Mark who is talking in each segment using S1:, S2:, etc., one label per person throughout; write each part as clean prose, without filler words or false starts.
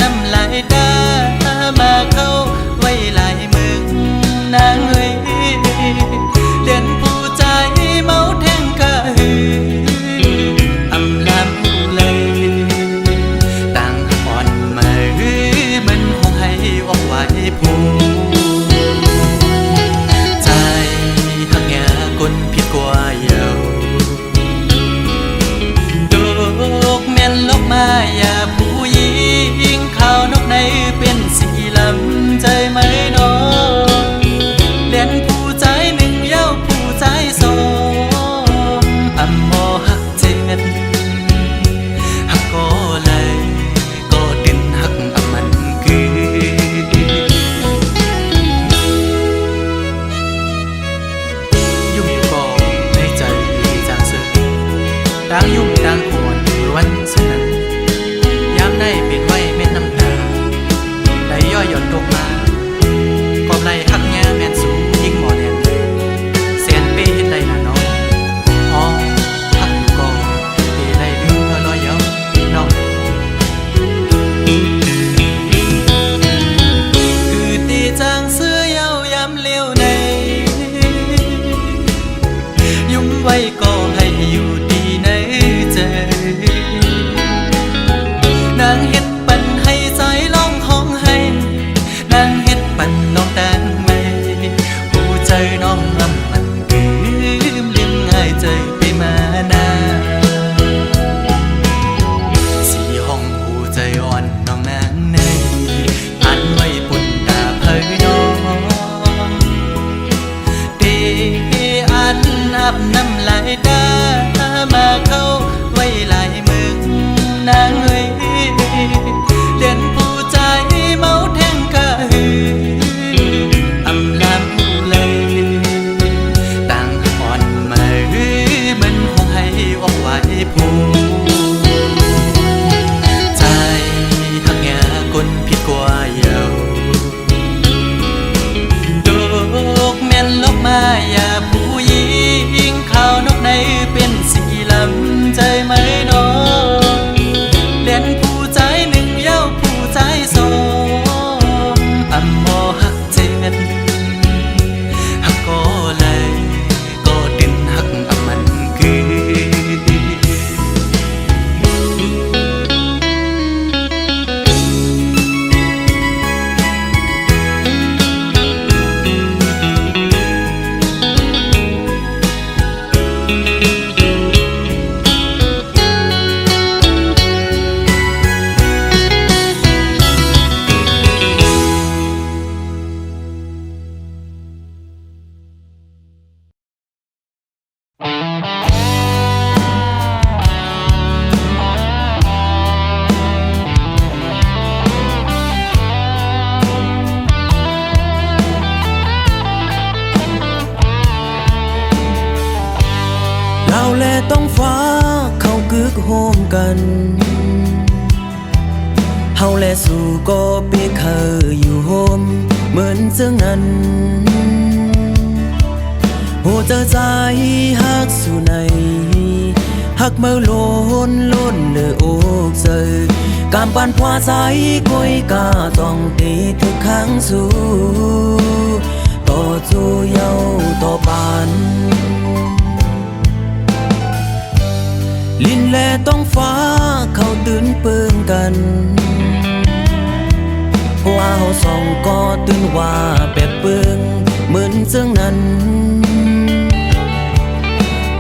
S1: น้ำลายตามาเข้าไว้หลายมึงนางเอ้ยเลียนผู้ใจเมาแทงกะหืออำลำผู้เลยต่างอ่อนมาหือมันคงให้ออกไว้ผู้ใจหักแง่คนผิดกว่าเยาดอกแม่นลกมาอย่าผู้หญิงข้าวนกในเป็นสีลำใจไหมน้องเลียนผู้ใจหนึ่งเย้าผู้ใจสองอำมอหักเจ็ดหักก็เลยก็ดินหักอำมันคือยุ่งอยู่ก็ในใจจางเสือต่างยุ่งต่างควรวันสุดนั้นยามได้เป็นไว้เม็ดน้ำตาไหลย่อยหย่อนตกมากอบไหลหักแง่แม่นสูงยิ่งหมอแน่นแสนเป้เฮ็ดได้น่ะน้องอ๋อหักอยู่ก็เป้ได้ลืมลอยเย้าน้องคือตีจางเสื้อเย้ายามเลี้ยวในยุ่มไว้ก็ให้อยู่ดีในใจนางเฮ็ดปันให้ใจร้องห้องให้นางเฮ็ดปันน้องแต่งไม่หูใจน้องลำมันลืมง่ายใจไปมานาสีห้องหูใจอ่อนน้องนางในอันไว้ปุ่นตาเผยน้องเตอันอาบน้ำลายตามาเข้าไว้หลายมึงนางเอ้ยเลียนผู้ใจเมาแทงกะหืออำลำผู้เลยต่างอ่อนมาหือมันคงให้ออกไว้ผู้ใจหักแง่คนผิดกว่าเยาดอกแม่นลกมาอย่าผู้หญิงข้าวนกในเป็นสีลำใจไหมน้องเลียนผู้ใจหนึ่งเย้าผู้ใจสองอำมอหักเจ็ดหักก็เลยก็ดินหักอำมันคือ
S2: เราแลต้องฟ้าเขากึกโฮมกันเฮาแลสู่ก็เปียเคยอยู่โฮมเหมือนซึ่งนั้นหัวใจฮักสู่ในฮักเมื่อล้นเลยโอกเซยการปั่นพวาใจก้อยกาต้องตีทุกครั้งสู่ต่อจูเย้าต่อปานลินแลต้องฟ้าเขาตื่นเปิงกันว่า สองก็ตื่นว่าแปดเปิงเหมือนเจังนั้น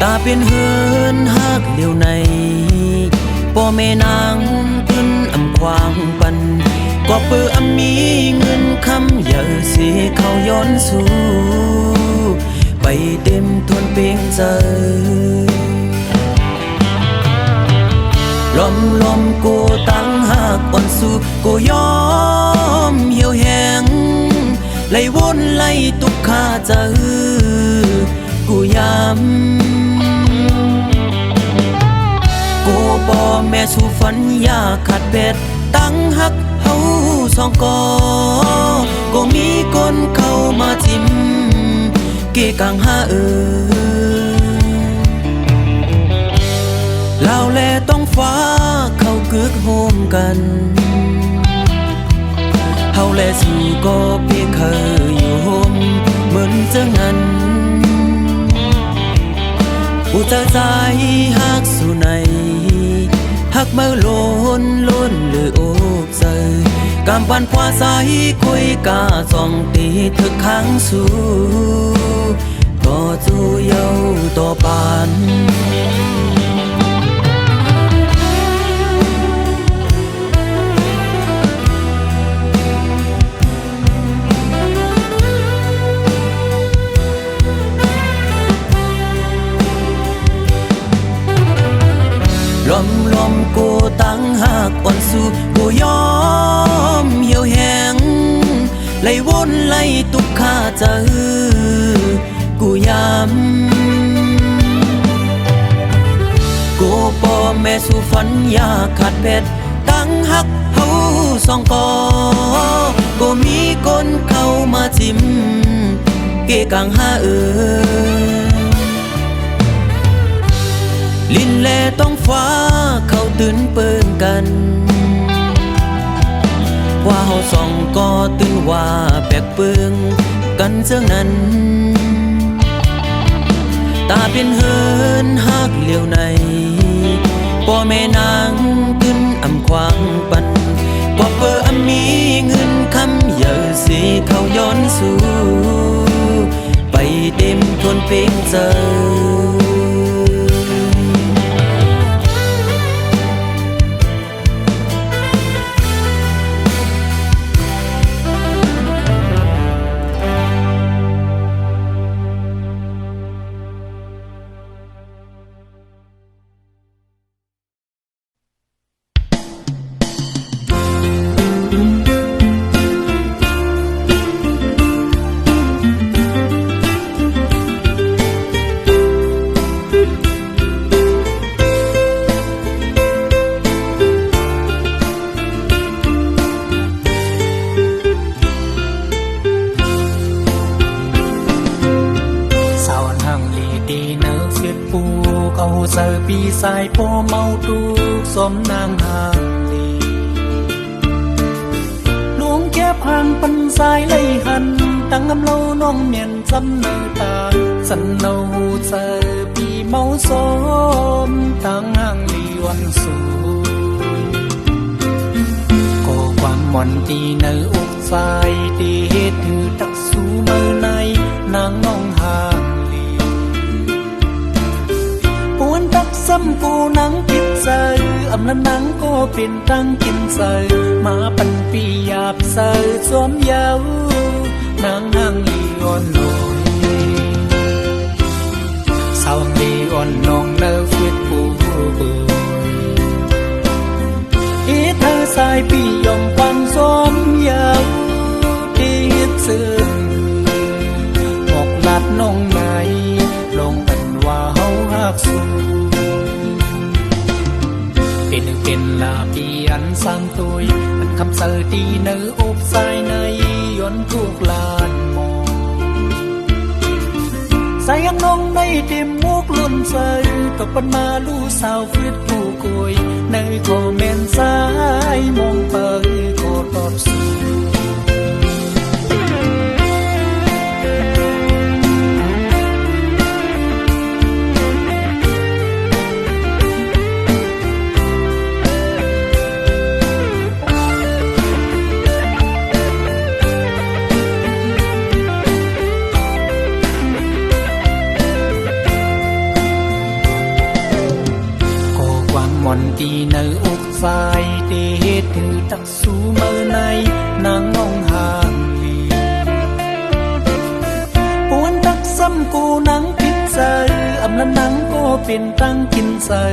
S2: ตาเป็นเฮือนฮักเดียวในพ่อแม่นางขึ้นอำควางปันก็เปื้อมีเงินคำอย่าเสียเขาย้อนสู่ไปเต็มทวนเพียงใจลมกูตั้งหากอ่อนสู่กูยอมเหี่ยวแห้งไล่วนไล่ตุกขาใจกูย้ำกูบ่แม่สู่ฝันอยากขาดเป็ดตั้งหักเฮาสองก็มีคนเข้ามาจิ้มเกกังหาลาวแลต้องฟ้าเขากึกโฮมกันเฮาแลสู่ก็เพียงเคยอยู่โฮมเหมือนเจังนั้นผู้เจอใจฮักสู่ในฮักเมื่อล้นหรือโอบใจกำปันพวาใสคุยกาส่องตีถึกข้างสู่ต่อจูเยาต่อปานลมกูตั้งหากอ่อนสู่กูยอมเหี่ยวแห้งไล่วนไล่ตุกขาใจกูย้ำกูป่อแม่สู่ฝันอยากขาดเป็ดตั้งหักเฮาสองก็มีคนเข้ามาจิ้มเกกังหาลินแลต้องฟ้าเขาตื่นเปิงกันว่าเฮาสองก็ตื่นว่าแปลกเปิงกันเจังนั้นตาเป็นเฮินฮักเหลียวในพ่อแม่นางขึ้นอำควางปันกว่าเปิอมีเงินคำอย่าสิเขาย้อนสู่ไปเต็มทวนเพียงเจอปีสายโปเมาตูสมนางหางลีหลวงแก้พังปันสายไล่หันตั้งอำเล่าน้องเมียนจำเนื้อตาสันเนาหูเจอปีเมาสมตั้งหางลีวันสูก็ความหม่อนตีเนื้ออกสายตีเหตุถือตักสูเมื่อในนางน้องหางตักซ้ำกูนังกินใส่อำนั้นนังก็เป็นตั้งกินใส่มาปันปีหยาบใส่สวมยาวนางนางลีอ่อนน้อยสาวลีอ่อนน้องเนื้อเฟียดปูเบื่อเธอสายปียองฟังสวมยาวที่ซึ้งบอกลัดน้องไหนลงกันว่าเฮาหักสูเป็นลาปีอันสร้างตัวอันคำเสอตีเนื้ออกสายในย้อนทุกลานมองใส่ยังน้องในเต็มมุกลุ่นใส่ตกปันมาลู่สาวฟิตผู้กุยในคอมเมนต์สายมองเปิดก็ตอบสื่อ เ
S3: จักสู้เมื่อในนางงองห่างลีปวนตักซ้ำกูนังพิษเซออำนั้นนังก็เป็นตั้งกินเซอ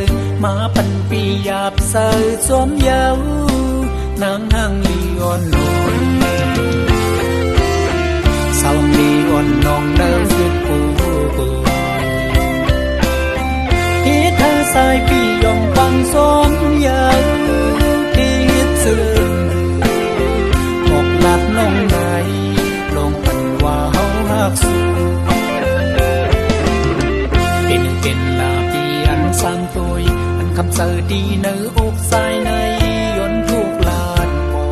S3: มาปันปีหยาบเซอสวมเยาวนางห่างลีอ่อนนอนสาวลีอ่อนนองเดินสุดกูที่เธอสายปียองฟังสมเยาที่ซื่อออกหลัดน้องไหนลงปันว่าเฮาหักสู้เป็นลาปีอันสร้างตัวอันคำเสอดีเนื้ออกสายในยนทุกลานปอ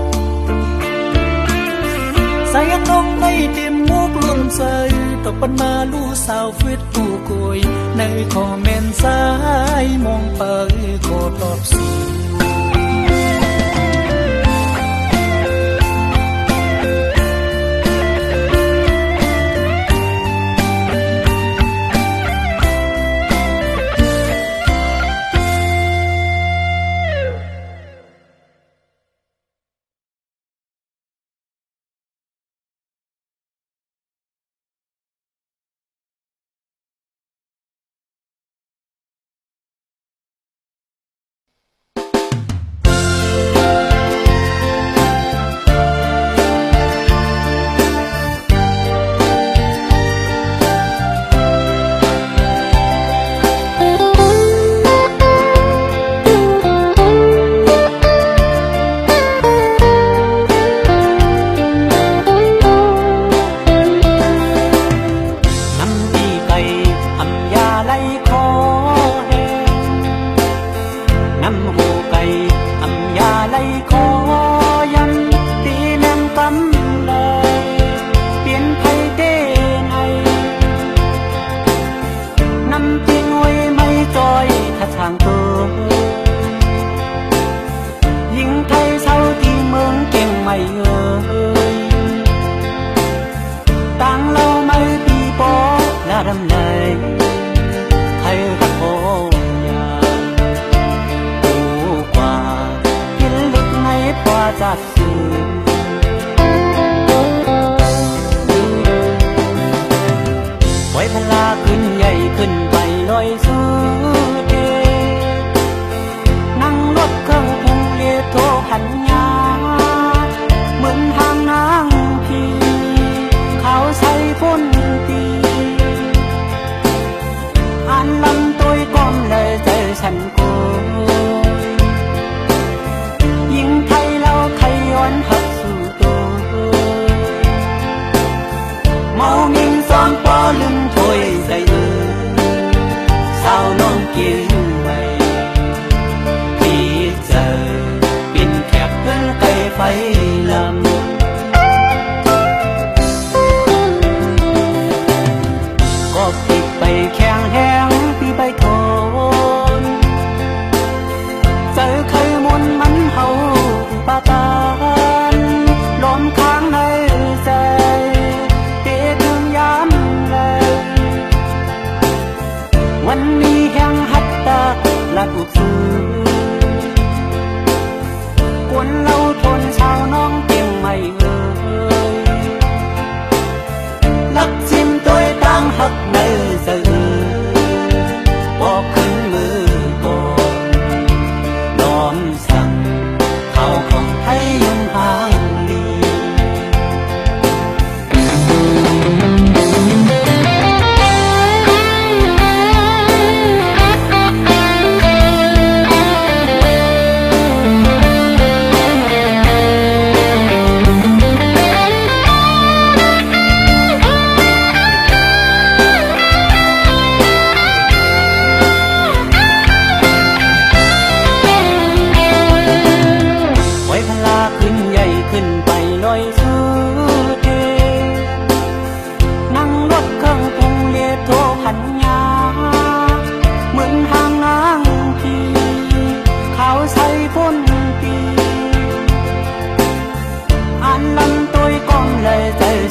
S3: สายน้องในเต็มมุกลุ่นเสยตกปันมาลู่สาวฟิตผู้กยในคอมเมนต์สายมองไปก็ตอบสู้ไว้พลาขึ้นใหญ่ขึ้นไปลอยสูดเดนั่งรถเครื่องพุงเลียโทหันยาเหมือนทางนางพี่เขาใส่ฝนตีอ่านลำตัวก้มเลยใจฉันโกยิ่งไทยเราไขย้อนหักสู่ตัวเมามิ่งซ้อนปอลืมถอยใจสาวน้องเกี่ยวไว้พี่เจอเป็นแขกเพื่อนไก่ไฟลำก็ติดไปแข็งแห้งปีใบโทนเจอเคยมนมันเฮาปาตานลมค้างในใจเตะถึงยามเลยวันนี้แห้งหัดตาลัดอุกซื้อกวนเราทนชาวน้องเตียงไม่เอ่ยลักชิมตัวตั้งหักในสื่อบอกขึ้นมือก่อนน้อมสั่งเขาของไทยยังห่างดี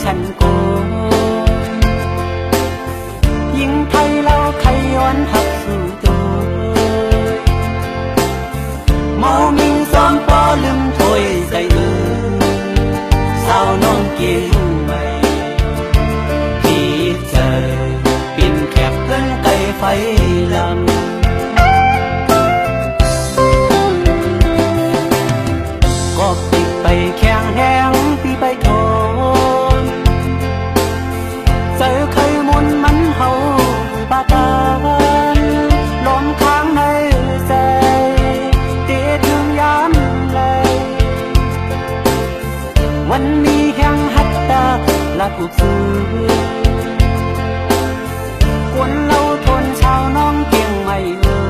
S3: ฉันโกยิ่งไทยเราไขย้อนหักสู่ตัวเมามิ่งซ้อมปอลืมถอย ไปแข็งแห้งพี่ไปทนเจอเคยมุนมันเฮาปาตานลมค้างในใจเตีถึงยามเลยวันนี้แห่งหัตตาละถูกซื้อคนเราทนชาวน้องเกียงไม่เอ่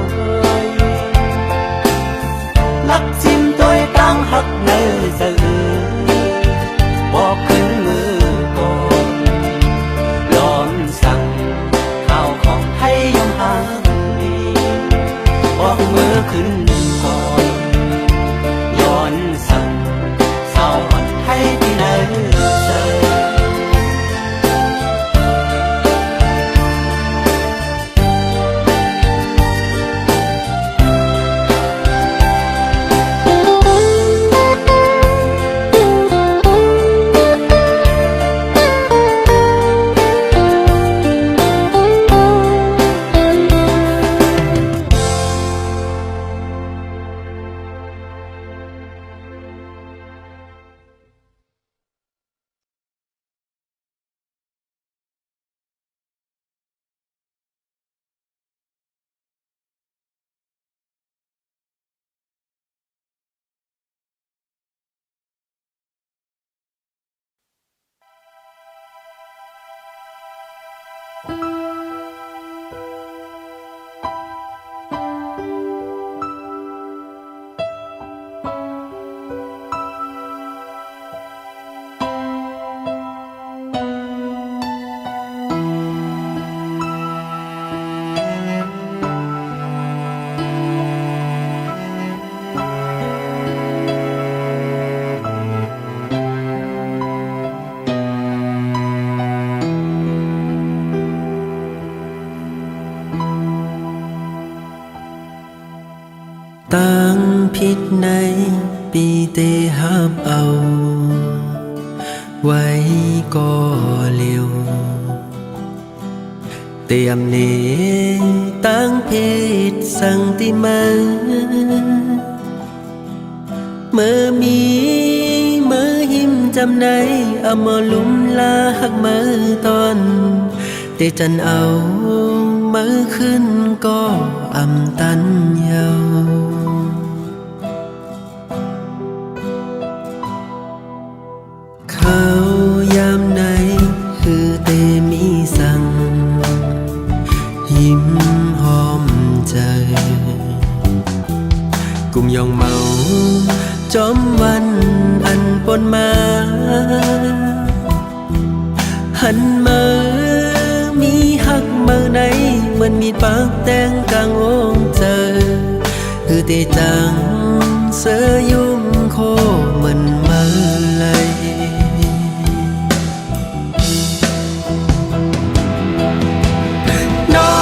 S3: ยลักชิมตัวตั้งหักในสะอือบอกขึ้นมือก่อนร้อนสั่งข้าวของไทยยอมหาดีบอกมือขึ้นก่อนย้อนสั่งสาววันไทยที่ไหนเจอ
S2: ตั้งผิดในปีเตหับเอา ไว้ก็เร็วเตรียมเนตั้งผิดสั่งติมาเมื่อมีเมื่อหิมจำในเอามาลุ่มลาหักมือตอนเตจันเอามือขึ้นก็อำตันเยาเขายามไหนคือเตมีสั่งยิ้มหอมใจกุมยองเมาจอมวันอันปนมาหันมือมีหักมือไหนเหมือนมีปากแตงกลางวงเจอคือเตจังเสือยุ่มโคเหมือนมือเลยนอ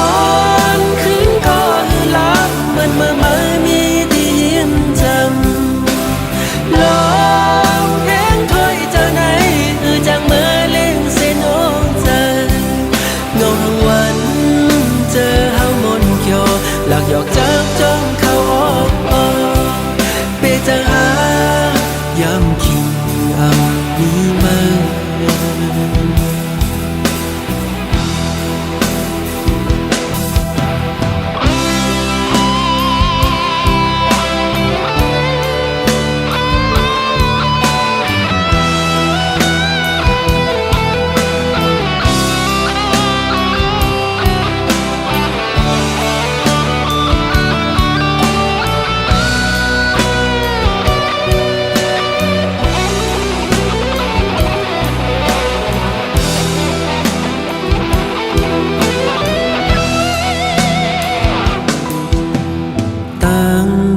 S2: นคืนก่อนหลับเหมือนเมื่อมีที่ยิ้มจำลองเพลงถ้อยเจ้าไหนคือจังเมื่อเล่งเส้นโอ้เจอเงาทั้งวันเจอเฮามนเขียวหลักหยอกจักจ้องเข้าออกเปจังหายามคิงเอามีมา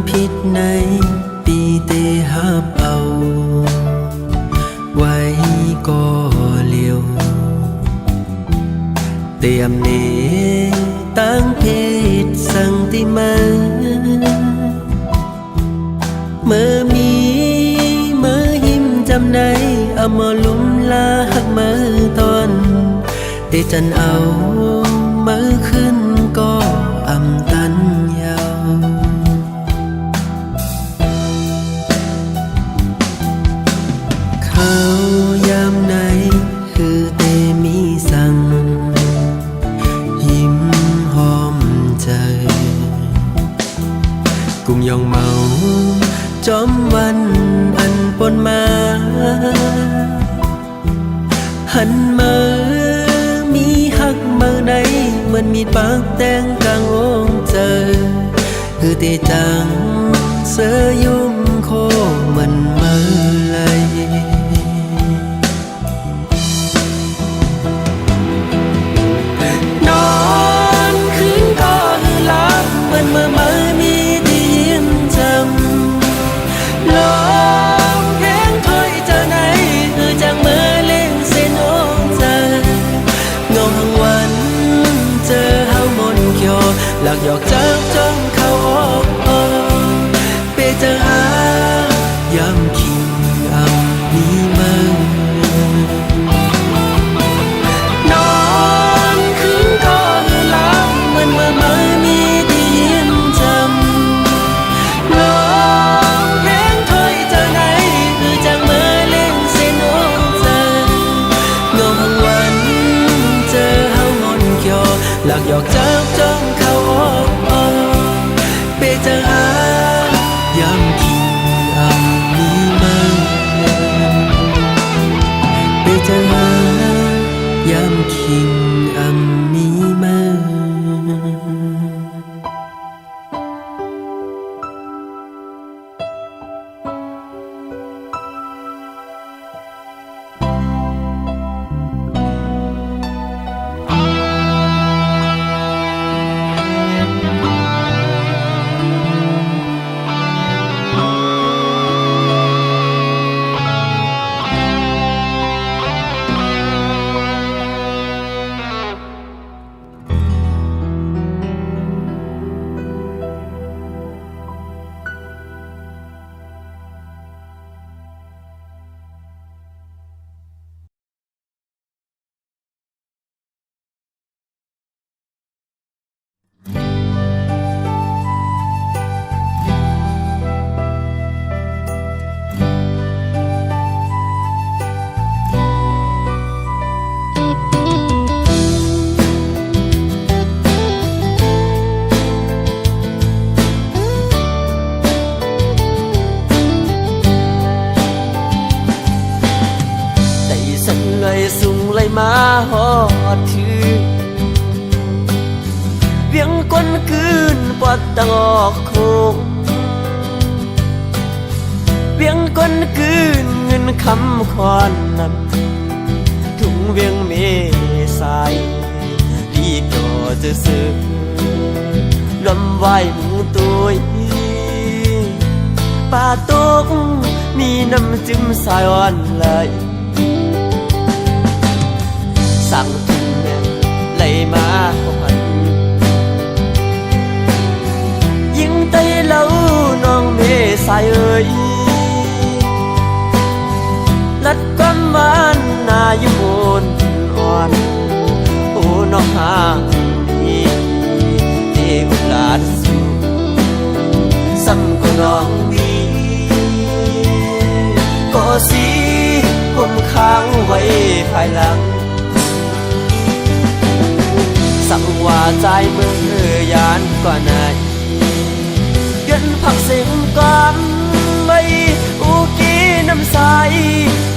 S2: ผิดในปีเตหับเอาไว้ก็เลี้ยวเตรียมเนตั้งผิดสั่งติมาเมื่อมีเมื่อหิมจำในเอามาลุ่มลาหักมือตอนเตจันเอามือขึ้นก็อำตันยาว หันมามีหักเมื่อใดเหมือนมีดปากแตงกลางวงเจอคือเตจังเสยยุ่มโคมันเมื่อไรนอนคืนก็คือหลับเหมือนเมื่อมีที่ยิ้มจำลองเพลงถอยเจอไหนคือจังเมื่อเล่นเส้นโอ้เจอเงาหังวันเจอเฮามนเขียวหลักหยอกจับจ้องเข้าออกเปเจอหายำคิงอ่ำมีมือนอนคืนก็คือหลับเหมือนเมื่อมีที่ยิ้มจำลองเพลงถอยเจอไหนคือจังเมื่อเล่นเส้นโอ้เจอเงาหังวันเจอเฮามนเขียวหลักหยอกจับจ้องเข้าออกเปเจอหายำคิงอ่ำมีมือเปเจอหายำคิงอ่ำมีมือ มาหอดถือเวียงก้นคืนปอดตะงอกโคงเวียงก้นคืนเงินคำควานนำถุงเวียงเมสายลีจอจะซื้อลำไหวหมูตัวป่าตกมีน้ำจิ้มสายอ่อนไหลสั่งถึงแม่ไหลมาหันยิ่งไตเล่าน้องเมสายเอ่ยลัดความหวานนายมนอ่อนโอ้น้องหางดีเทวลาสู่ซ้ำก็น้องดีก็สีผมค้างไว้ภายหลังสั่งว่าใจมือยานกว่าไหนเดินผักเสียงกันไว้อุกีน้ำใส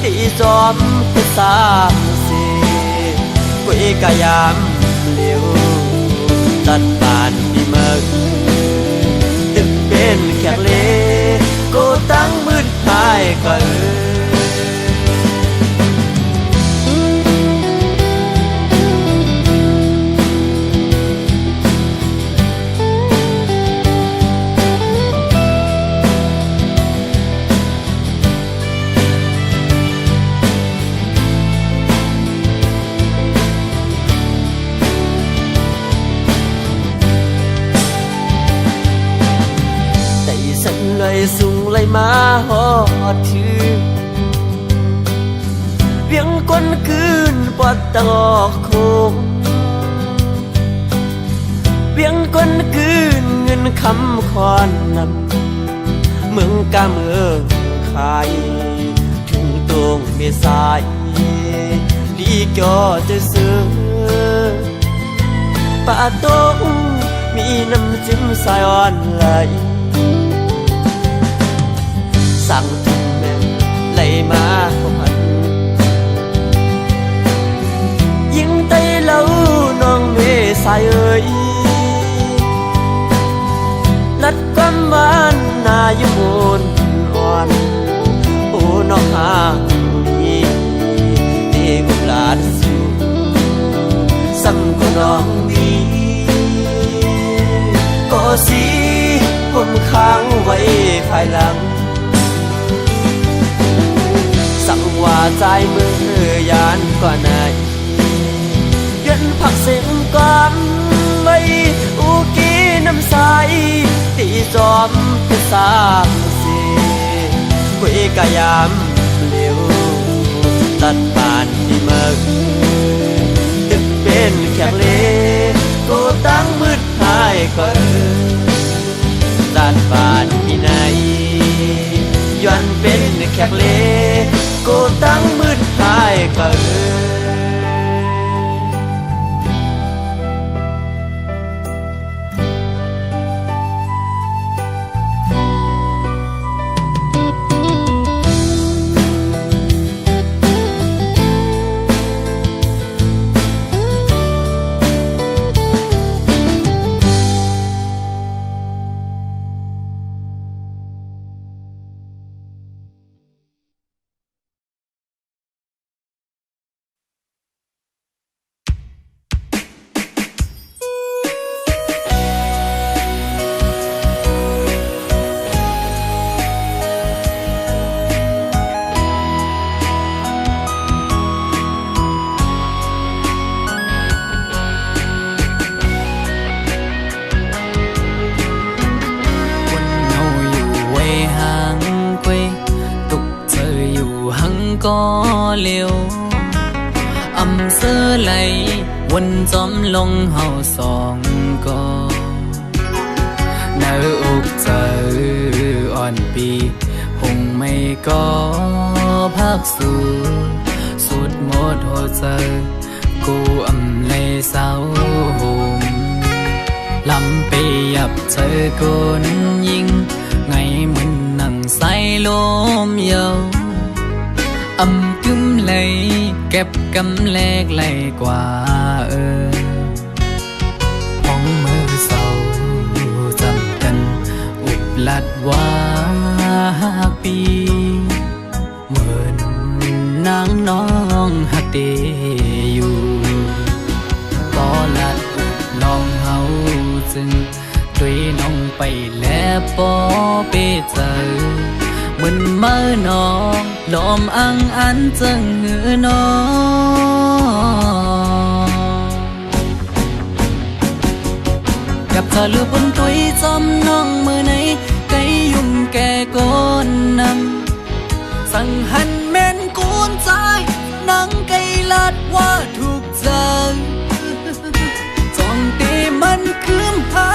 S2: ที่จอมพิสามเสียกุยกะยามเหลียวตัดบานดีเมื่อตึกเป็นแขกเลก็ตั้งมืดหายกันสูงเลยมาหอดถือเวียงก้นคืนปอดตะงอกโคงเวียงก้นคืนเงินคำควานนำเมืองกาเมืองขายถึงตรงเมษายลีจอจะซื้อป่าตกมีน้ำจิ้มสายอ่อนไหลสั่งถึงแม่ไหลมาห สายเอ่ยนัดกันบ้านนาอยู่บนอ่อนโอ้น้องหาดีดีกุหลาบสู่สังกุน้องดีก็สิผมค้างไว้ภายหลังสั่งว่าใจมือยานก่อนไหนเย็นผักเสียงก่อนไว้อุกีน้ำใสที่จอมเป็นสามสีคุยกะยามเลี้ยวตัดผ่านที่เมืองดึกเป็นแขกเล่ก็ตั้งมืดหายก็ตัดผ่านที่ไหนย้อนเป็นแขกเล่ก็ตั้งมืดหายก็ก็เร็วอำเสอไหลวนจอมลงเฮาสองก็เนื้ออกเจออ่อนปีหงไม่ก็พักสู่สุดหมดหัวใจกูอำเลยเศร้าหมลำไปยับเจอคนยิงไงมันนั่งใส่ลมเยาอำกึมเลยเก็บกำแลกไหลกว่าห้องมือเศร้าจำกันอุบลัดว่าปีเหมือนนางน้องหักเดอยู่ก็ลัดอุบลองเฮาจึงด้วยน้องไปแล้วปอไปเจอมึนเมื่อนองลมอังอันจึงหือนองกับเธอลือบนตุยจอมน้องมือไหนไกยุ่งแก่ก้นนำสั่งหันแม่นกูนใจนังไกลัดว่าถูกใจจองตีมันคืมหา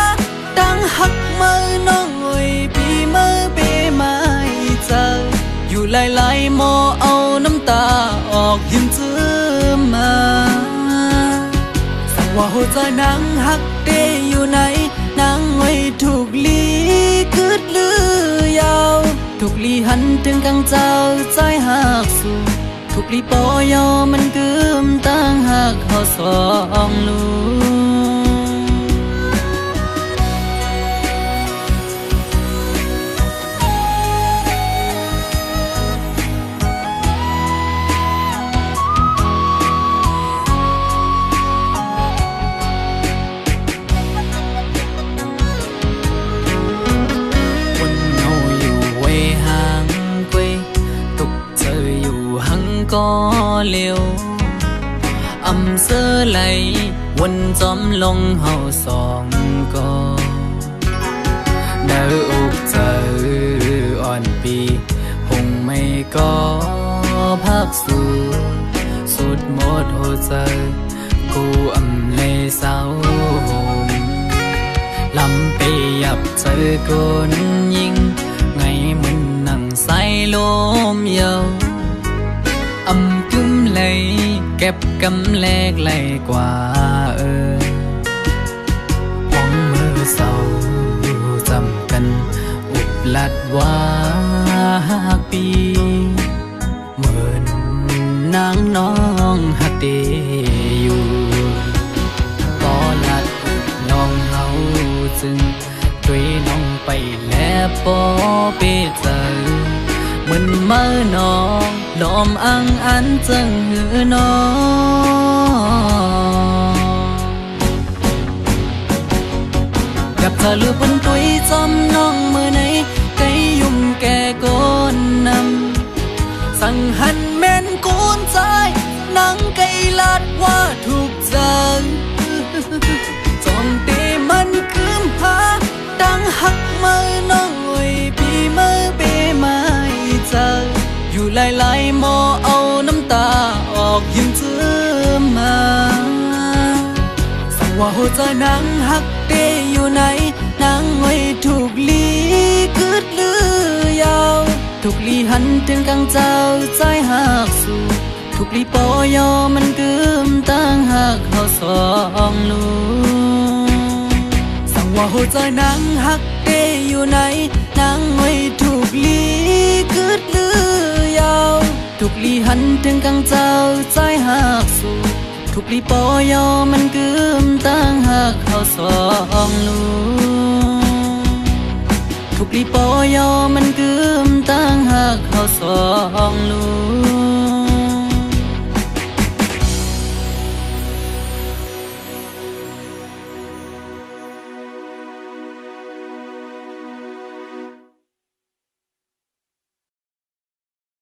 S2: ดังหักมือน้องเอ้ยพี่มือเปมาอยู่หลายๆโมเอาน้ำตาออกยิ้มเจือมาสั่งว่าหัวใจนางหักเดอยู่ไหนนางไว้ถูกลีคืดลือยาวถูกลีหันถึงกังเจ้าใจหักสู่ถูกลีปอยอมันกึมตั้งหักเขาสองลูก็เร็วอำเสอไหลวนจอมลงเฮาสองก็เนื้ออกเจออ่อนปีหงไม่ก็พักสู่สุดหมดหัวใจกูอำเลยเศร้าหมลำไปยับเจอคนยิงไงมันนั่งใส่ลมเยาอำกึมเลยเก็บกำแลกไหลกว่าห้องมือเศร้าจำกันอุบลัดว่าปีเหมือนนางน้องหักเดอยู่ก็ลัด ซึ่งช่วยน้องไปแลปอเปเจอมันเมื่อน้องลอมอังอันจังหือน้องกับเธอลือเป็นตุยจอมน้องมือไหนไกยุ่มแก่ก้นนำสั่งหันแม่นกูนใจนังไกลาดว่าถูกใจจอมเตมันคืมหาดังหักมือน้องไว้ปีมือเปไม่เจออยู่หลายๆหมอเอาน้ำตาออกยังเจือมาสั่งว่าหัวใจนังหักเตอยู่ไหนนังไว้ถูกลีกึดลือยาวถูกลีหันถึงกังเจ้าใจหักสู่ถูกลีปอยอมันกึมตั้งหักเขาสองลูสั่งว่าหัวใจนังหักเตอยู่ไหนนังไว้ถูกลีกึดลือยาวถูกลีหันถึงกังเจ้าใจหักสู่ถูกลีปอยอมันกึมตั้งหักเขาสองลูถูกลีปอยอมันกึมตั้งหักเขาสองลู